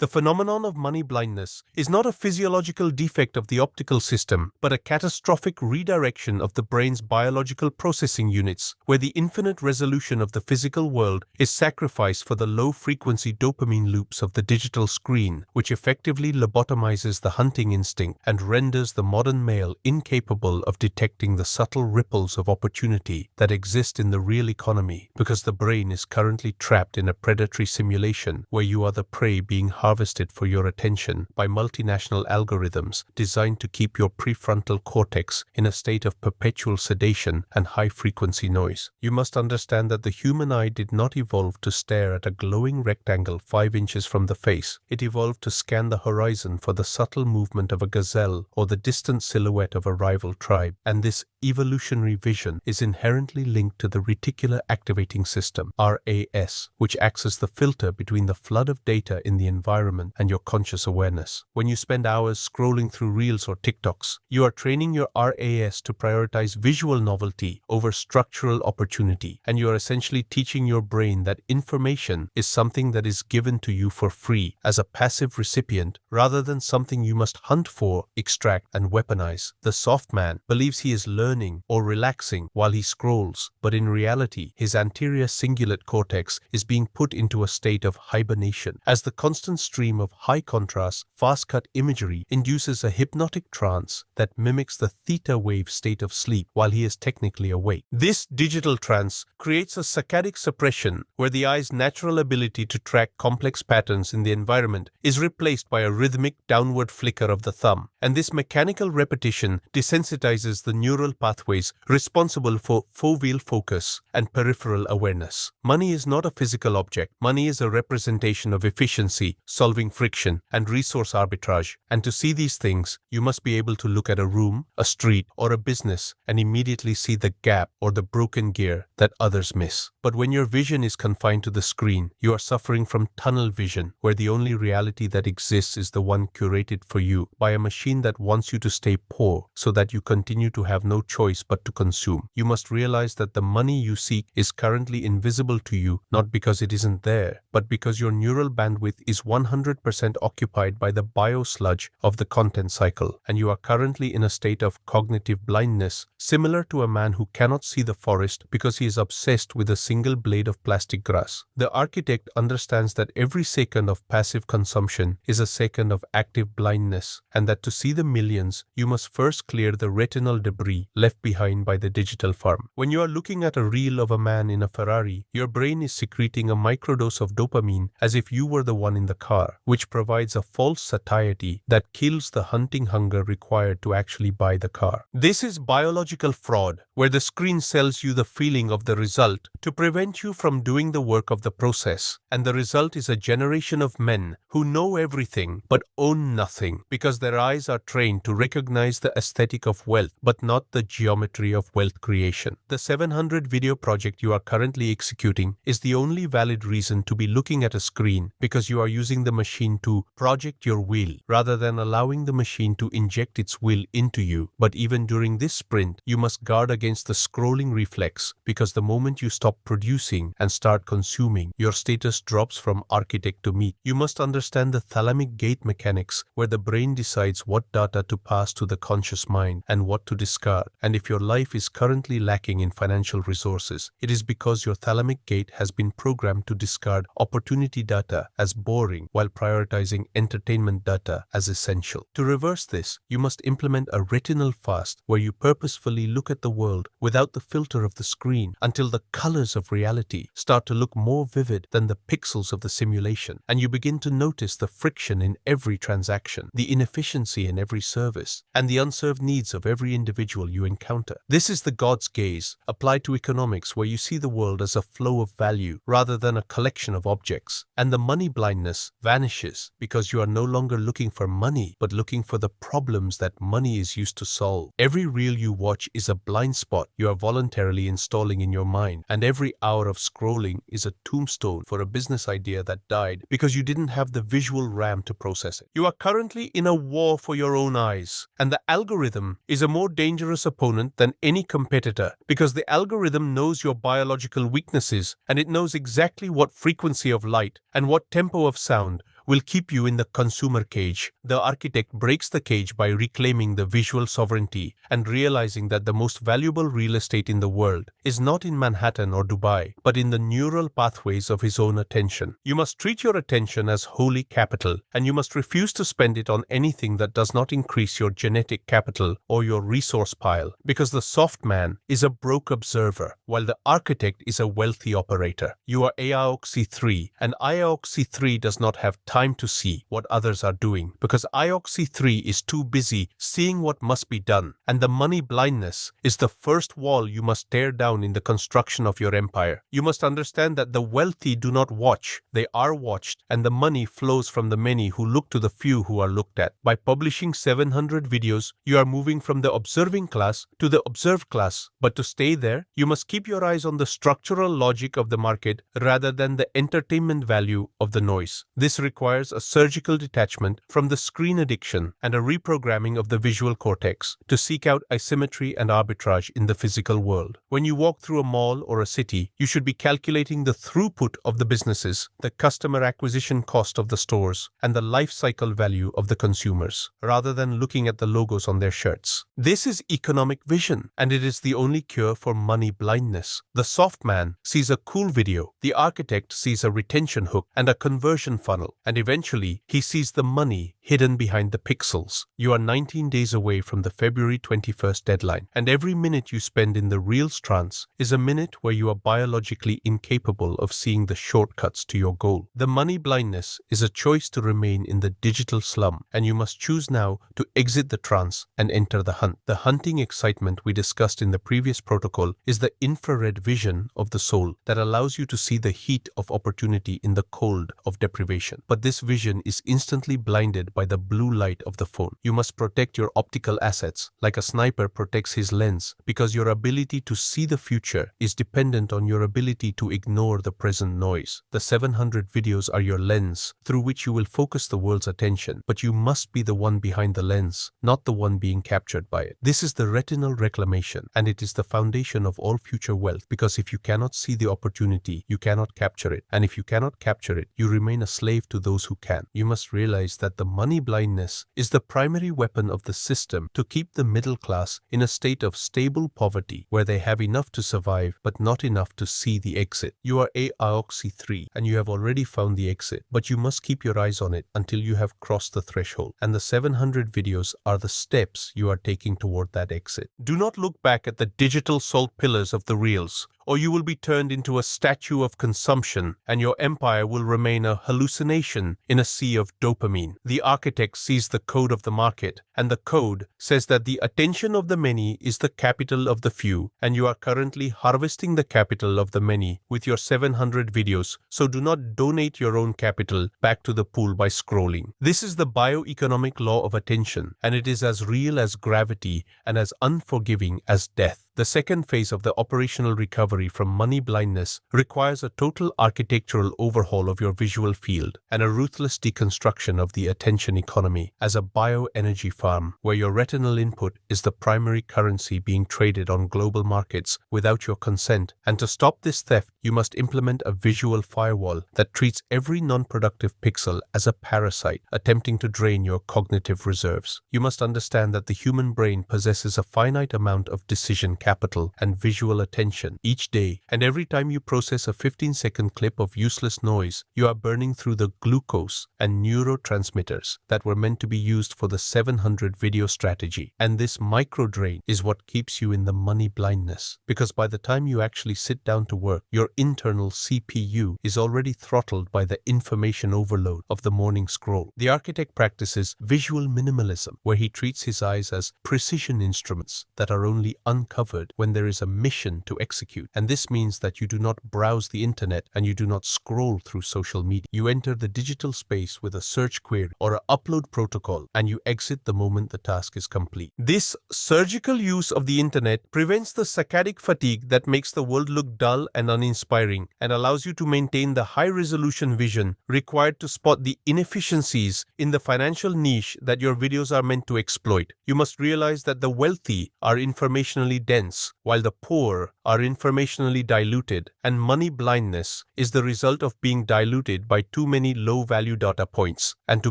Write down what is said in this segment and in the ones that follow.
The phenomenon of money blindness is not a physiological defect of the optical system, but a catastrophic redirection of the brain's biological processing units, where the infinite resolution of the physical world is sacrificed for the low-frequency dopamine loops of the digital screen, which effectively lobotomizes the hunting instinct and renders the modern male incapable of detecting the subtle ripples of opportunity that exist in the real economy, because the brain is currently trapped in a predatory simulation where you are the prey being harvested for your attention by multinational algorithms designed to keep your prefrontal cortex in a state of perpetual sedation and high-frequency noise. You must understand that the human eye did not evolve to stare at a glowing rectangle 5 inches from the face. It evolved to scan the horizon for the subtle movement of a gazelle or the distant silhouette of a rival tribe, and this evolutionary vision is inherently linked to the reticular activating system, RAS, which acts as the filter between the flood of data in the environment and your conscious awareness. When you spend hours scrolling through Reels or TikToks, you are training your RAS to prioritize visual novelty over structural opportunity, and you are essentially teaching your brain that information is something that is given to you for free as a passive recipient rather than something you must hunt for, extract, and weaponize. The soft man believes he is learning or relaxing while he scrolls, but in reality, his anterior cingulate cortex is being put into a state of hibernation, as the constant stream of high-contrast, fast-cut imagery induces a hypnotic trance that mimics the theta wave state of sleep while he is technically awake. This digital trance creates a saccadic suppression where the eye's natural ability to track complex patterns in the environment is replaced by a rhythmic downward flicker of the thumb, and this mechanical repetition desensitizes the neural pathways responsible for foveal focus and peripheral awareness. Money is not a physical object. Money is a representation of efficiency, solving friction, and resource arbitrage. And to see these things, you must be able to look at a room, a street, or a business and immediately see the gap or the broken gear that others miss. But when your vision is confined to the screen, you are suffering from tunnel vision, where the only reality that exists is the one curated for you by a machine that wants you to stay poor so that you continue to have no choice but to consume. You must realize that the money you seek is currently invisible to you, not because it isn't there, but because your neural bandwidth is 100% occupied by the biosludge of the content cycle, and you are currently in a state of cognitive blindness, similar to a man who cannot see the forest because he is obsessed with a single blade of plastic grass. The architect understands that every second of passive consumption is a second of active blindness, and that to see the millions, you must first clear the retinal debris left behind by the digital farm. When you are looking at a reel of a man in a Ferrari, your brain is secreting a microdose of dopamine as if you were the one in the car, which provides a false satiety that kills the hunting hunger required to actually buy the car. This is biological fraud, where the screen sells you the feeling of the result to prevent you from doing the work of the process, and the result is a generation of men who know everything but own nothing, because their eyes are trained to recognize the aesthetic of wealth but not the geometry of wealth creation. The 700 video project you are currently executing is the only valid reason to be looking at a screen, because you are using the machine to project your will rather than allowing the machine to inject its will into you. But even during this sprint, you must guard against the scrolling reflex, because the moment you stop producing and start consuming, your status drops from architect to meat. You must understand the thalamic gate mechanics, where the brain decides what data to pass to the conscious mind and what to discard. And if your life is currently lacking in financial resources, it is because your thalamic gate has been programmed to discard opportunity data as boring while prioritizing entertainment data as essential. To reverse this, you must implement a retinal fast where you purposefully look at the world without the filter of the screen until the colors of reality start to look more vivid than the pixels of the simulation, and you begin to notice the friction in every transaction, the inefficiency in every service, and the unserved needs of every individual you encounter. This is the God's gaze applied to economics, where you see the world as a flow of value rather than a collection of objects, and the money blindness vanishes because you are no longer looking for money but looking for the problems that money is used to solve. Every reel you watch is a blind spot you are voluntarily installing in your mind, and every hour of scrolling is a tombstone for a business idea that died because you didn't have the visual RAM to process it. You are currently in a war for your own eyes, and the algorithm is a more dangerous opponent than any competitor, because the algorithm knows your biological weaknesses, and it knows exactly what frequency of light and what tempo of sound will keep you in the consumer cage. The architect breaks the cage by reclaiming the visual sovereignty and realizing that the most valuable real estate in the world is not in Manhattan or Dubai, but in the neural pathways of his own attention. You must treat your attention as holy capital, and you must refuse to spend it on anything that does not increase your genetic capital or your resource pile, because the soft man is a broke observer, while the architect is a wealthy operator. You are IOXI 3, and IOXI 3 does not have time to see what others are doing, because IOXI 3 is too busy seeing what must be done, and the money blindness is the first wall you must tear down in the construction of your empire. You must understand that the wealthy do not watch, they are watched, and the money flows from the many who look to the few who are looked at. By publishing 700 videos, you are moving from the observing class to the observed class, but to stay there, you must keep your eyes on the structural logic of the market rather than the entertainment value of the noise. This requires a surgical detachment from the screen addiction and a reprogramming of the visual cortex to seek out asymmetry and arbitrage in the physical world. When you walk through a mall or a city, you should be calculating the throughput of the businesses, the customer acquisition cost of the stores, and the life cycle value of the consumers, rather than looking at the logos on their shirts. This is economic vision, and it is the only cure for money blindness. The soft man sees a cool video, the architect sees a retention hook and a conversion funnel, and eventually he sees the money hidden behind the pixels. You are 19 days away from the February 21st deadline, and every minute you spend in the Reels trance is a minute where you are biologically incapable of seeing the shortcuts to your goal. The money blindness is a choice to remain in the digital slum, and you must choose now to exit the trance and enter the hunt. The hunting excitement we discussed in the previous protocol is the infrared vision of the soul that allows you to see the heat of opportunity in the cold of deprivation. But this vision is instantly blinded by the blue light of the phone. You must protect your optical assets like a sniper protects his lens, because your ability to see the future is dependent on your ability to ignore the present noise. The 700 videos are your lens through which you will focus the world's attention, but you must be the one behind the lens, not the one being captured by it. This is the retinal reclamation, and it is the foundation of all future wealth, because if you cannot see the opportunity, you cannot capture it, and if you cannot capture it, you remain a slave to those who can. You must realize that the money blindness is the primary weapon of the system to keep the middle class in a state of stable poverty, where they have enough to survive but not enough to see the exit. You are IOXI 3, and you have already found the exit, but you must keep your eyes on it until you have crossed the threshold, and the 700 videos are the steps you are taking toward that exit. Do not look back at the digital salt pillars of the reels, or you will be turned into a statue of consumption, and your empire will remain a hallucination in a sea of dopamine. The architect sees the code of the market, and the code says that the attention of the many is the capital of the few, and you are currently harvesting the capital of the many with your 700 videos, so do not donate your own capital back to the pool by scrolling. This is the bioeconomic law of attention, and it is as real as gravity and as unforgiving as death. The second phase of the operational recovery from money blindness requires a total architectural overhaul of your visual field and a ruthless deconstruction of the attention economy as a bioenergy farm, where your retinal input is the primary currency being traded on global markets without your consent. And to stop this theft, you must implement a visual firewall that treats every non-productive pixel as a parasite attempting to drain your cognitive reserves. You must understand that the human brain possesses a finite amount of decision capital and visual attention each day, and every time you process a 15-second clip of useless noise, you are burning through the glucose and neurotransmitters that were meant to be used for the 700 video strategy. And this micro drain is what keeps you in the money blindness, because by the time you actually sit down to work, your internal CPU is already throttled by the information overload of the morning scroll. The architect practices visual minimalism, where he treats his eyes as precision instruments that are only uncovered when there is a mission to execute. And this means that you do not browse the internet and you do not scroll through social media. You enter the digital space with a search query or an upload protocol, and you exit the moment the task is complete. This surgical use of the internet prevents the saccadic fatigue that makes the world look dull and uninspiring, and allows you to maintain the high-resolution vision required to spot the inefficiencies in the financial niche that your videos are meant to exploit. You must realize that the wealthy are informationally dense, dense, while the poor are informationally diluted, and money blindness is the result of being diluted by too many low-value data points. And to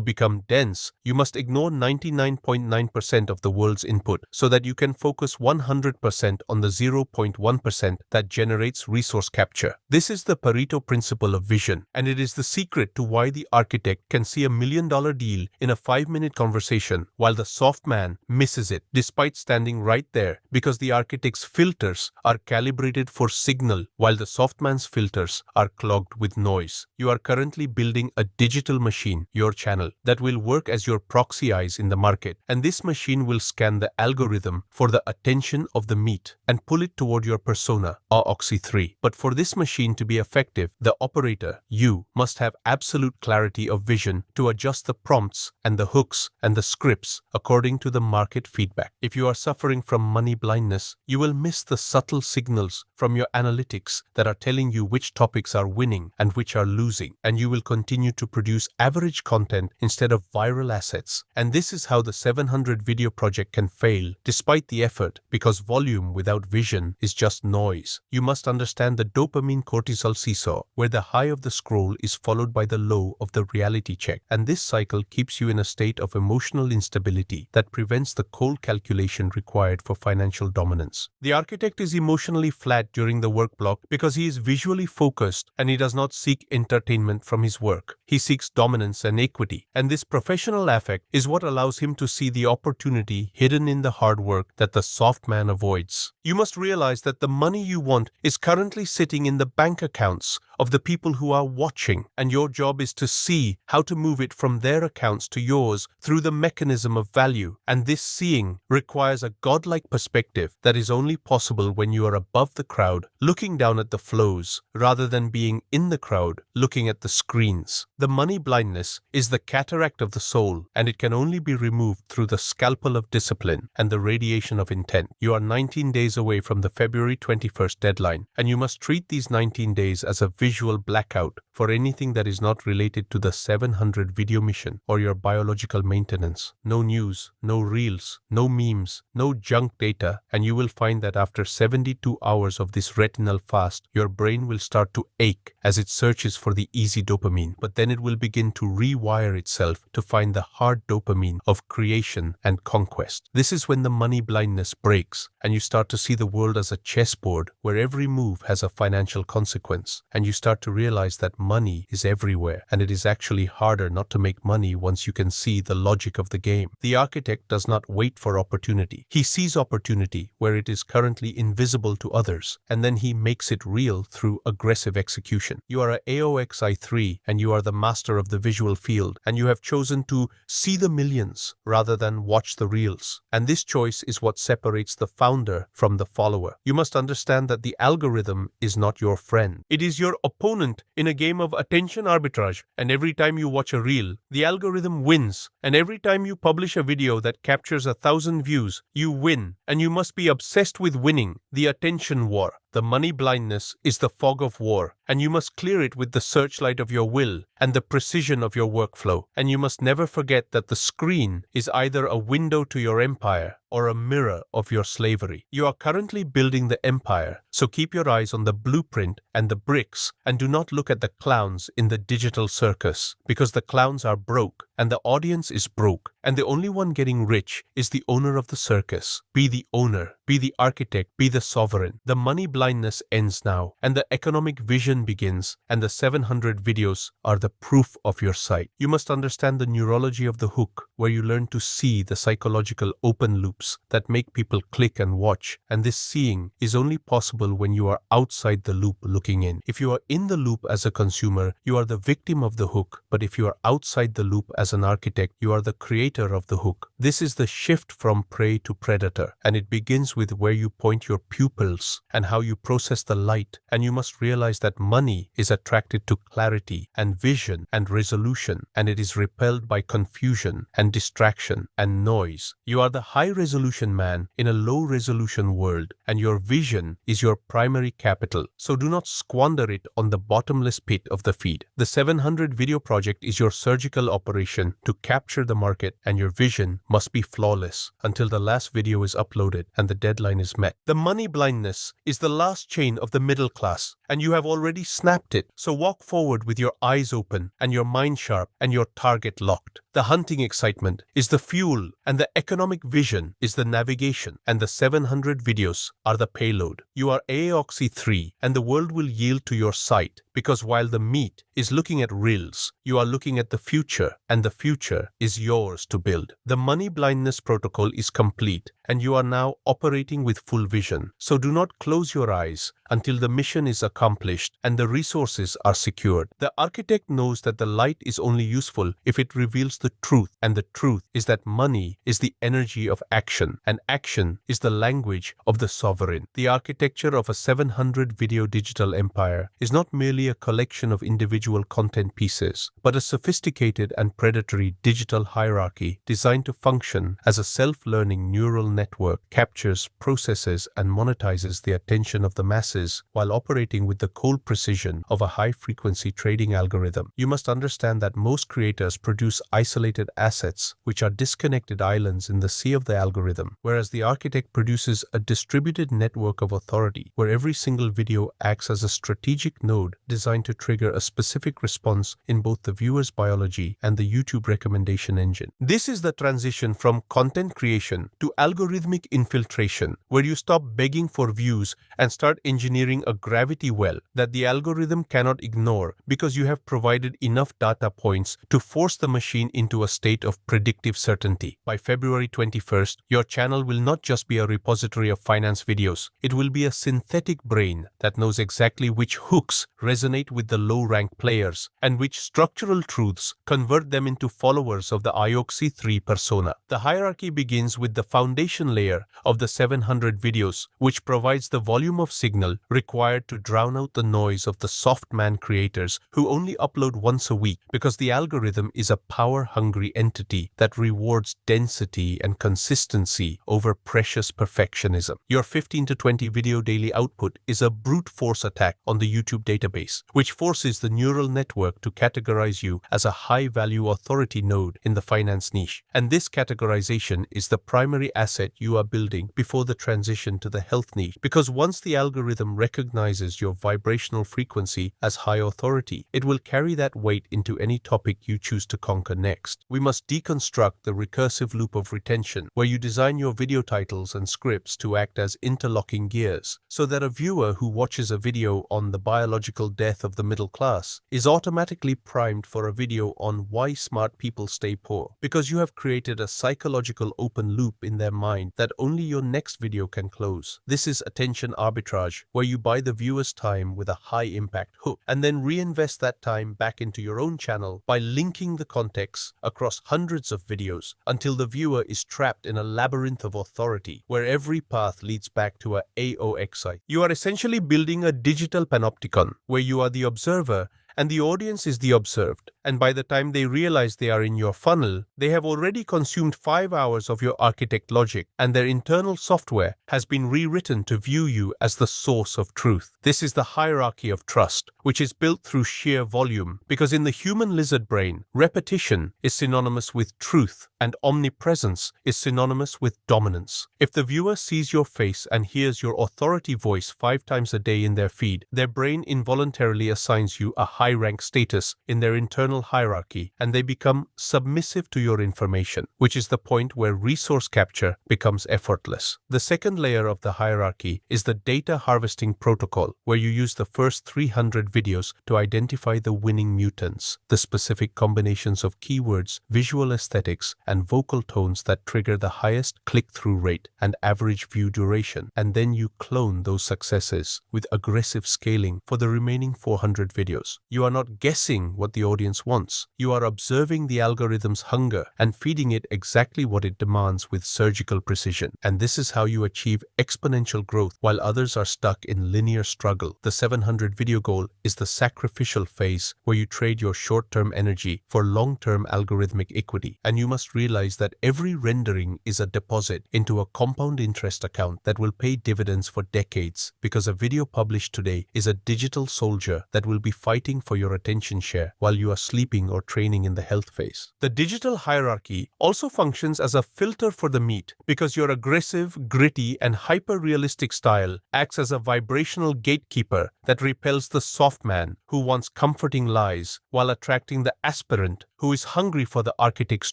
become dense, you must ignore 99.9% of the world's input so that you can focus 100% on the 0.1% that generates resource capture. This is the Pareto principle of vision, and it is the secret to why the architect can see $1 million deal in a 5-minute conversation while the soft man misses it despite standing right there, because the architect's filters are calibrated for signal while the soft man's filters are clogged with noise. You are currently building a digital machine, your channel, that will work as your proxy eyes in the market, and this machine will scan the algorithm for the attention of the meat and pull it toward your persona, or Oxy 3. But for this machine to be effective, the operator, you, must have absolute clarity of vision to adjust the prompts and the hooks and the scripts according to the market feedback. If you are suffering from money blindness, you will miss the subtle signals from your analytics that are telling you which topics are winning and which are losing, and you will continue to produce average content instead of viral assets. And this is how the 700 video project can fail despite the effort, because volume without vision is just noise. You must understand the dopamine cortisol seesaw, where the high of the scroll is followed by the low of the reality check, and this cycle keeps you in a state of emotional instability that prevents the cold calculation required for financial dominance. The architect is emotionally flat during the work block because he is visually focused and he does not seek entertainment from his work. He seeks dominance and equity, and this professional affect is what allows him to see the opportunity hidden in the hard work that the soft man avoids. You must realize that the money you want is currently sitting in the bank accounts of the people who are watching, and your job is to see how to move it from their accounts to yours through the mechanism of value. And this seeing requires a godlike perspective that is only possible when you are above the crowd, looking down at the flows, rather than being in the crowd, looking at the screens. The money blindness is the cataract of the soul, and it can only be removed through the scalpel of discipline and the radiation of intent. You are 19 days away from the February 21st deadline, and you must treat these 19 days as a visual blackout for anything that is not related to the 700 video mission or your biological maintenance. No news, no reels, no memes, no junk data, and you will find that after 72 hours of this retinal fast, your brain will start to ache as it searches for the easy dopamine, but then it will begin to rewire itself to find the hard dopamine of creation and conquest. This is when the money blindness breaks, and you start to see the world as a chessboard where every move has a financial consequence, and you start to realize that money is everywhere, and it is actually harder not to make money once you can see the logic of the game. The architect does not wait for opportunity. He sees opportunity where it is currently invisible to others, and then he makes it real through aggressive execution. You are a AOXI3, and you are the master of the visual field, and you have chosen to see the millions rather than watch the reels. And this choice is what separates the founder from the follower. You must understand that the algorithm is not your friend. It is your opponent in a game of attention arbitrage, and every time you watch a reel, the algorithm wins, and every time you publish a video that captures 1,000 views, you win, and you must be obsessed with winning, the attention war. The money blindness is the fog of war, and you must clear it with the searchlight of your will and the precision of your workflow. And you must never forget that the screen is either a window to your empire or a mirror of your slavery. You are currently building the empire, so keep your eyes on the blueprint and the bricks, and do not look at the clowns in the digital circus, because the clowns are broke and the audience is broke, and the only one getting rich is the owner of the circus. Be the owner, be the architect, be the sovereign. The money blindness ends now, and the economic vision begins, and the 700 videos are the proof of your sight. You must understand the neurology of the hook, where you learn to see the psychological open loops that make people click and watch, and this seeing is only possible when you are outside the loop looking in. If you are in the loop as a consumer, you are the victim of the hook, but if you are outside the loop as an architect, you are the creator of the hook. This is the shift from prey to predator, and it begins with where you point your pupils and how you process the light, and you must realize that money is attracted to clarity and vision and resolution, and it is repelled by confusion and distraction and noise. You are the high-resolution man in a low-resolution world, and your vision is your primary capital, so do not squander it on the bottomless pit of the feed. The 700 video project is your surgical operation action to capture the market, and your vision must be flawless until the last video is uploaded and the deadline is met. The money blindness is the last chain of the middle class, and you have already snapped it. So walk forward with your eyes open and your mind sharp and your target locked. The hunting excitement is the fuel, and the economic vision is the navigation, and the 700 videos are the payload. You are AOXY 3, and the world will yield to your sight, because while the meat is looking at reels, you are looking at the future, and the future is yours to build. The money blindness protocol is complete, and you are now operating with full vision. So do not close your eyes until the mission is accomplished and the resources are secured. The architect knows that the light is only useful if it reveals the truth, and the truth is that money is the energy of action, and action is the language of the sovereign. The architecture of a 700 video digital empire is not merely a collection of individual content pieces, but a sophisticated and predatory digital hierarchy designed to function as a self-learning neural network, captures, processes, and monetizes the attention of the masses while operating with the cold precision of a high-frequency trading algorithm. You must understand that most creators produce isolated assets, which are disconnected islands in the sea of the algorithm, whereas the architect produces a distributed network of authority, where every single video acts as a strategic node designed to trigger a specific response in both the viewer's biology and the YouTube recommendation engine. This is the transition from content creation to algorithmic infiltration, where you stop begging for views and start engineering a gravity well that the algorithm cannot ignore, because you have provided enough data points to force the machine into a state of predictive certainty. By February 21st, your channel will not just be a repository of finance videos, it will be a synthetic brain that knows exactly which hooks resonate with the low-rank players and which structural truths convert them into followers of the AOXY 3 persona. The hierarchy begins with the foundation layer of the 700 videos, which provides the volume of signal required to drown out the noise of the soft man creators who only upload once a week, because the algorithm is a power-hungry entity that rewards density and consistency over precious perfectionism. Your 15 to 20 video daily output is a brute force attack on the YouTube database, which forces the neural network to categorize you as a high-value authority node in the finance niche. And this categorization is the primary asset you are building before the transition to the health niche, because once the algorithm recognizes your vibrational frequency as high authority, it will carry that weight into any topic you choose to conquer next. We must deconstruct the recursive loop of retention, where you design your video titles and scripts to act as interlocking gears, so that a viewer who watches a video on the biological death of the middle class is automatically primed for a video on why smart people stay poor, because you have created a psychological open loop in their mind that only your next video can close. This is attention arbitrage, where you buy the viewer's time with a high-impact hook and then reinvest that time back into your own channel by linking the context across hundreds of videos until the viewer is trapped in a labyrinth of authority where every path leads back to a AOXY. You are essentially building a digital panopticon where you are the observer and the audience is the observed, and by the time they realize they are in your funnel, they have already consumed 5 hours of your architect logic, and their internal software has been rewritten to view you as the source of truth. This is the hierarchy of trust, which is built through sheer volume, because in the human lizard brain, repetition is synonymous with truth, and omnipresence is synonymous with dominance. If the viewer sees your face and hears your authority voice 5 times a day in their feed, their brain involuntarily assigns you a high rank status in their internal hierarchy, and they become submissive to your information, which is the point where resource capture becomes effortless. The second layer of the hierarchy is the data harvesting protocol, where you use the first 300 videos to identify the winning mutants, the specific combinations of keywords, visual aesthetics, and vocal tones that trigger the highest click-through rate and average view duration, and then you clone those successes with aggressive scaling for the remaining 400 videos. You are not guessing what the audience wants. You are observing the algorithm's hunger and feeding it exactly what it demands with surgical precision. And this is how you achieve exponential growth while others are stuck in linear struggle. The 700 video goal is the sacrificial phase where you trade your short-term energy for long-term algorithmic equity. And you must realize that every rendering is a deposit into a compound interest account that will pay dividends for decades, because a video published today is a digital soldier that will be fighting vying for your attention share while you are sleeping or training in the health phase. The digital hierarchy also functions as a filter for the meat because your aggressive, gritty, and hyper-realistic style acts as a vibrational gatekeeper that repels the soft man who wants comforting lies while attracting the aspirant who is hungry for the architect's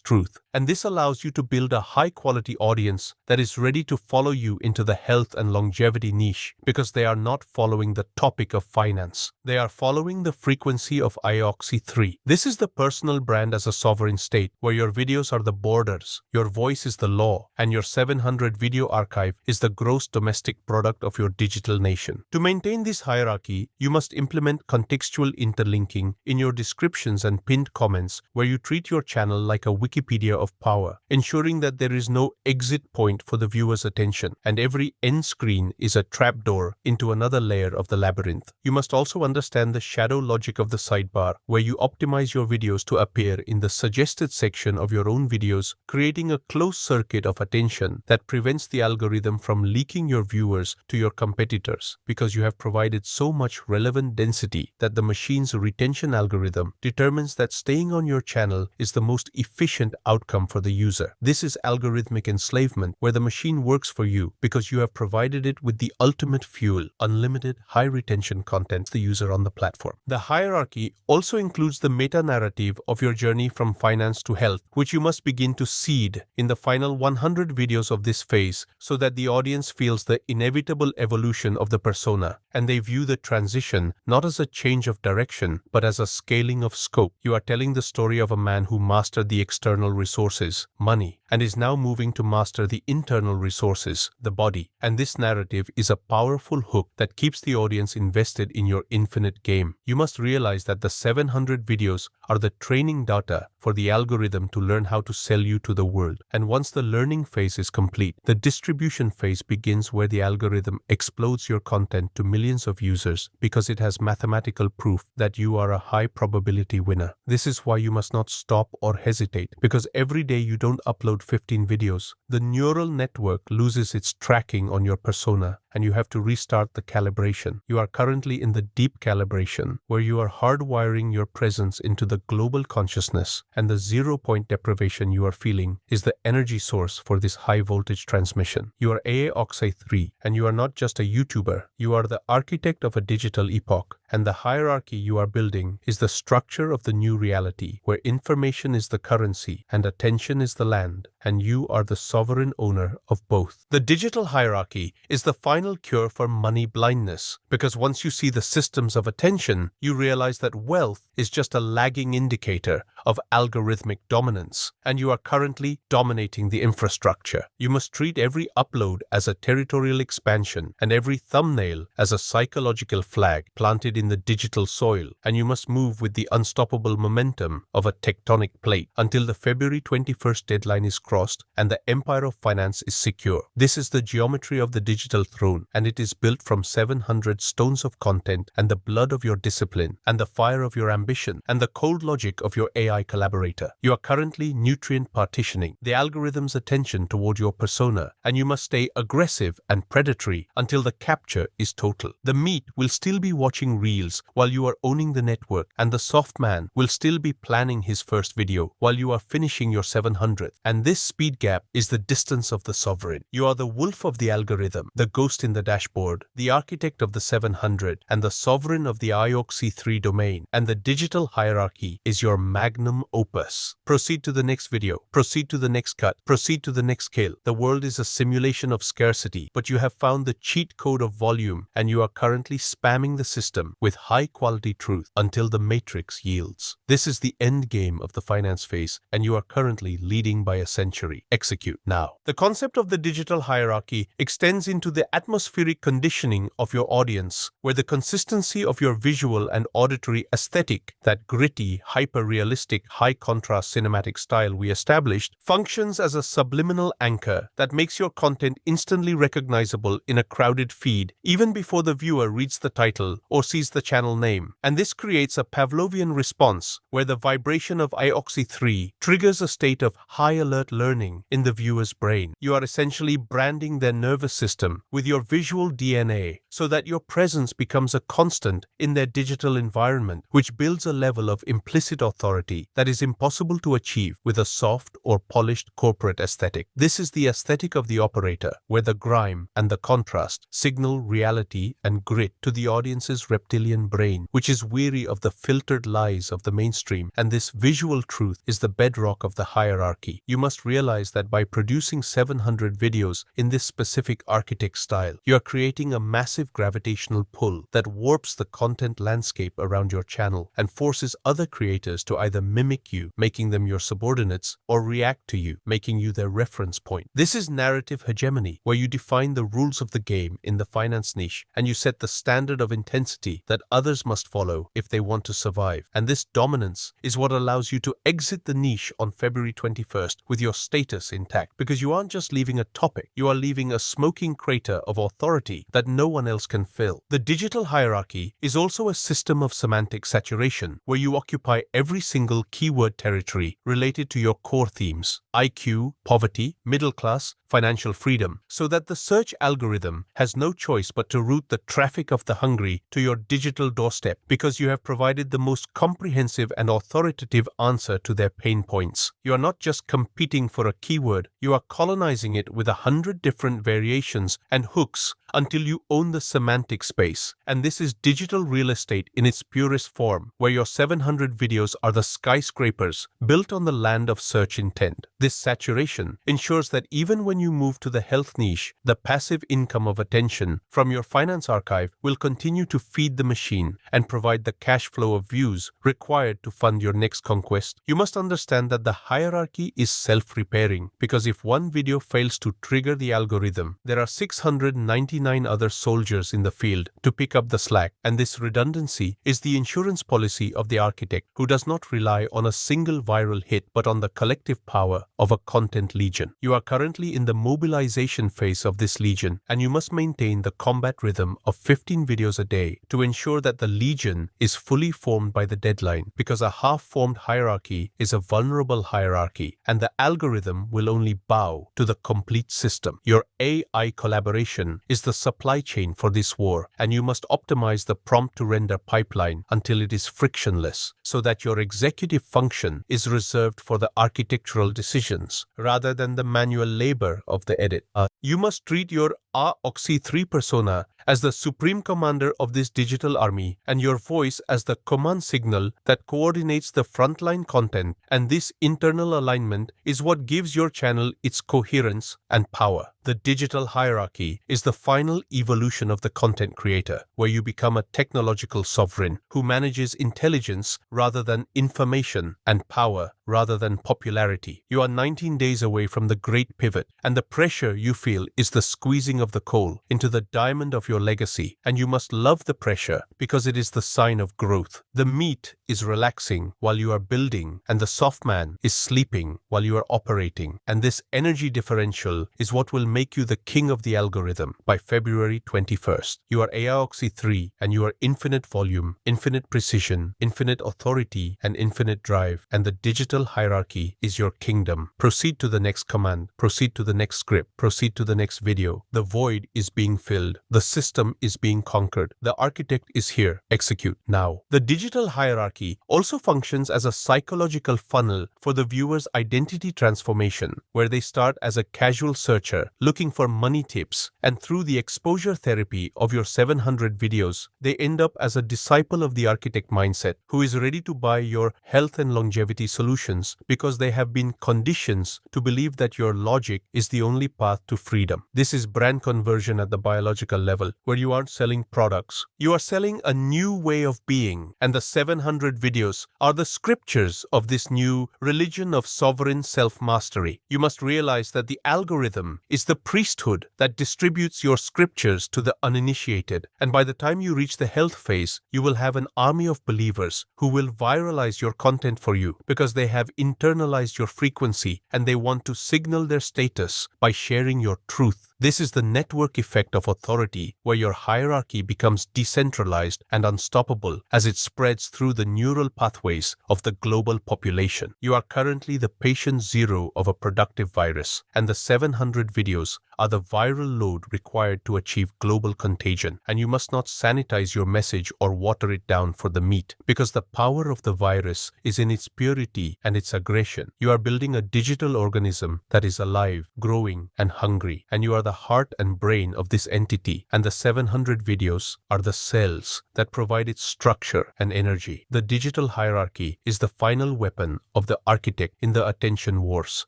truth. And this allows you to build a high-quality audience that is ready to follow you into the health and longevity niche because they are not following the topic of finance. They are following the frequency of ioxy-3. This is the personal brand as a sovereign state where your videos are the borders, your voice is the law, and your 700 video archive is the gross domestic product of your digital nation. To maintain this hierarchy, you must implement contextual interlinking in your descriptions and pinned comments where you treat your channel like a Wikipedia of power, ensuring that there is no exit point for the viewer's attention, and every end screen is a trapdoor into another layer of the labyrinth. You must also understand the shadow logic of the sidebar, where you optimize your videos to appear in the suggested section of your own videos, creating a closed circuit of attention that prevents the algorithm from leaking your viewers to your competitors, because you have provided so much relevant density that the machine's retention algorithm determines that staying on your channel is the most efficient outcome for the user. This is algorithmic enslavement, where the machine works for you because you have provided it with the ultimate fuel, unlimited high retention content, the user on the platform. The hierarchy also includes the meta-narrative of your journey from finance to health, which you must begin to seed in the final 100 videos of this phase so that the audience feels the inevitable evolution of the persona, and they view the transition not as a change of direction, but as a scaling of scope. You are telling the story of a man who mastered the external resources, money, and is now moving to master the internal resources, the body. And this narrative is a powerful hook that keeps the audience invested in your infinite game. You must realize that the 700 videos are the training data for the algorithm to learn how to sell you to the world. And once the learning phase is complete, the distribution phase begins, where the algorithm explodes your content to millions of users because it has mathematical proof that you are a high probability winner. This is why you must not stop or hesitate, because every day you don't upload 15 videos, the neural network loses its tracking on your persona and you have to restart the calibration. You are currently in the deep calibration, where you are hardwiring your presence into the global consciousness, and the 0-point deprivation you are feeling is the energy source for this high voltage transmission. You are ioxy-3, and you are not just a YouTuber, you are the architect of a digital epoch, and the hierarchy you are building is the structure of the new reality, where information is the currency and attention is the land, and you are the sovereign owner of both. The digital hierarchy is the final cure for money blindness, because once you see the systems of attention, you realize that wealth is just a lagging indicator of algorithmic dominance, and you are currently dominating the infrastructure. You must treat every upload as a territorial expansion and every thumbnail as a psychological flag planted in the digital soil, and you must move with the unstoppable momentum of a tectonic plate until the February 21st deadline is crossed and the empire of finance is secure. This is the geometry of the digital throne, and it is built from 700 stones of content and the blood of your discipline and the fire of your ambition and the cold logic of your AI collaborator. You are currently nutrient partitioning the algorithm's attention toward your persona, and you must stay aggressive and predatory until the capture is total. The meat will still be watching reels while you are owning the network, and the soft man will still be planning his first video while you are finishing your 700th. And this speed gap is the distance of the sovereign. You are the wolf of the algorithm, the ghost in the dashboard, the architect of the 700, and the sovereign of the ioxy-3 domain, and the digital hierarchy is your magnum opus. Proceed to the next video, proceed to the next cut, proceed to the next scale. The world is a simulation of scarcity, but you have found the cheat code of volume, and you are currently spamming the system with high-quality truth until the matrix yields. This is the end game of the finance phase, and you are currently leading by a century. Execute now. The concept of the digital hierarchy extends into the atmospheric conditioning of your audience, where the consistency of your visual and auditory aesthetic, that gritty, hyper-realistic, high-contrast cinematic style we established, functions as a subliminal anchor that makes your content instantly recognizable in a crowded feed even before the viewer reads the title or sees the channel name. And this creates a Pavlovian response where the vibration of ioxy-3 triggers a state of high alert learning in the viewer's brain. You are essentially branding their nervous system with your visual DNA so that your presence becomes a constant in their digital environment, which builds a level of implicit authority that is impossible to achieve with a soft or polished corporate aesthetic. This is the aesthetic of the operator, where the grime and the contrast signal reality and grit to the audience's reptilian brain, which is weary of the filtered lies of the mainstream, and this visual truth is the bedrock of the hierarchy. You must realize that by producing 700 videos in this specific architect style, you are creating a massive gravitational pull that warps the content landscape around your channel and forces other creators to either mimic you, making them your subordinates, or react to you, making you their reference point. This is narrative hegemony, where you define the rules of the game in the finance niche and you set the standard of intensity that others must follow if they want to survive. And this dominance is what allows you to exit the niche on February 21st with your status intact, because you aren't just leaving a topic, you are leaving a smoking crater of authority that no one else can fill. The digital hierarchy is also a system of semantic saturation, where you occupy every single keyword territory related to your core themes: IQ, poverty, middle class, financial freedom, so that the search algorithm has no choice but to route the traffic of the hungry to your digital doorstep, because you have provided the most comprehensive and authoritative answer to their pain points. You are not just competing for a keyword, you are colonizing it with 100 different variations and hooks until you own the semantic space. And this is digital real estate in its purest form, where your 700 videos are the skyscrapers built on the land of search intent. This saturation ensures that even when you move to the health niche, the passive income of attention from your finance archive will continue to feed the machine and provide the cash flow of views required to fund your next conquest. You must understand that the hierarchy is self-repairing, because if one video fails to trigger the algorithm, there are 699 other soldiers in the field to pick up the slack, and this redundancy is the insurance policy of the architect, who does not rely on a single viral hit but on the collective power of a content legion. You are currently in the mobilization phase of this legion, and you must maintain the combat rhythm of 15 videos a day to ensure that the legion is fully formed by the deadline, because a half-formed hierarchy is a vulnerable hierarchy, and the algorithm will only bow to the complete system. Your AI collaboration is the supply chain for this war, and you must optimize the prompt-to-render pipeline until it is frictionless, so that your executive function is reserved for the architectural decisions rather than the manual labor of the edit. You must treat your Oxy 3 persona as the supreme commander of this digital army, and your voice as the command signal that coordinates the frontline content, and this internal alignment is what gives your channel its coherence and power. The digital hierarchy is the final evolution of the content creator, where you become a technological sovereign who manages intelligence rather than information and power rather than popularity. You are 19 days away from the great pivot, and the pressure you feel is the squeezing of the coal into the diamond of your legacy, and you must love the pressure because it is the sign of growth. The meat is relaxing while you are building, and the soft man is sleeping while you are operating, and this energy differential is what will make you the king of the algorithm by February 21st. You are AIOxy 3, and you are infinite volume, infinite precision, infinite authority, and infinite drive, and the digital hierarchy is your kingdom. Proceed to the next command, proceed to the next script, proceed to the next video. The void is being filled. The system is being conquered. The architect is here. Execute now. The digital hierarchy also functions as a psychological funnel for the viewer's identity transformation, where they start as a casual searcher looking for money tips, and through the exposure therapy of your 700 videos, they end up as a disciple of the architect mindset who is ready to buy your health and longevity solutions because they have been conditioned to believe that your logic is the only path to freedom. This is brand conversion at the biological level, where you aren't selling products. You are selling a new way of being, and the 700 videos are the scriptures of this new religion of sovereign self-mastery. You must realize that the algorithm is the priesthood that distributes your scriptures to the uninitiated, and by the time you reach the health phase, you will have an army of believers who will viralize your content for you because they have internalized your frequency and they want to signal their status by sharing your truth. This is the network effect of authority, where your hierarchy becomes decentralized and unstoppable as it spreads through the neural pathways of the global population. You are currently the patient zero of a productive virus, and the 700 videos are the viral load required to achieve global contagion. And you must not sanitize your message or water it down for the meat, because the power of the virus is in its purity and its aggression. You are building a digital organism that is alive, growing, and hungry, and you are the heart and brain of this entity, and the 700 videos are the cells that provide its structure and energy. The digital hierarchy is the final weapon of the architect in the attention wars,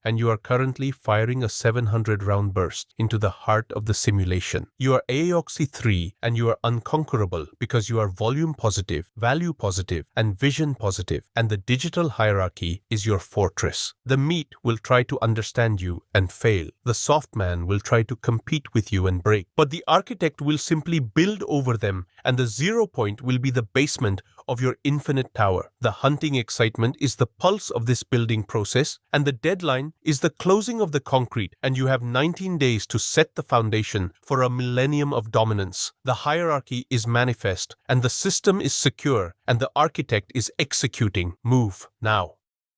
and you are currently firing a 700-round burst into the heart of the simulation. You are AOXY 3, and you are unconquerable because you are volume positive, value positive, and vision positive, and the digital hierarchy is your fortress. The meat will try to understand you and fail. The soft man will try to compete with you and break, but the architect will simply build over them, and the 0 point will be the basement of your infinite tower. The hunting excitement is the pulse of this building process, and the deadline is the closing of the concrete, and you have 19 days to set the foundation for a millennium of dominance. The hierarchy is manifest, and the system is secure, and the architect is executing. Move now.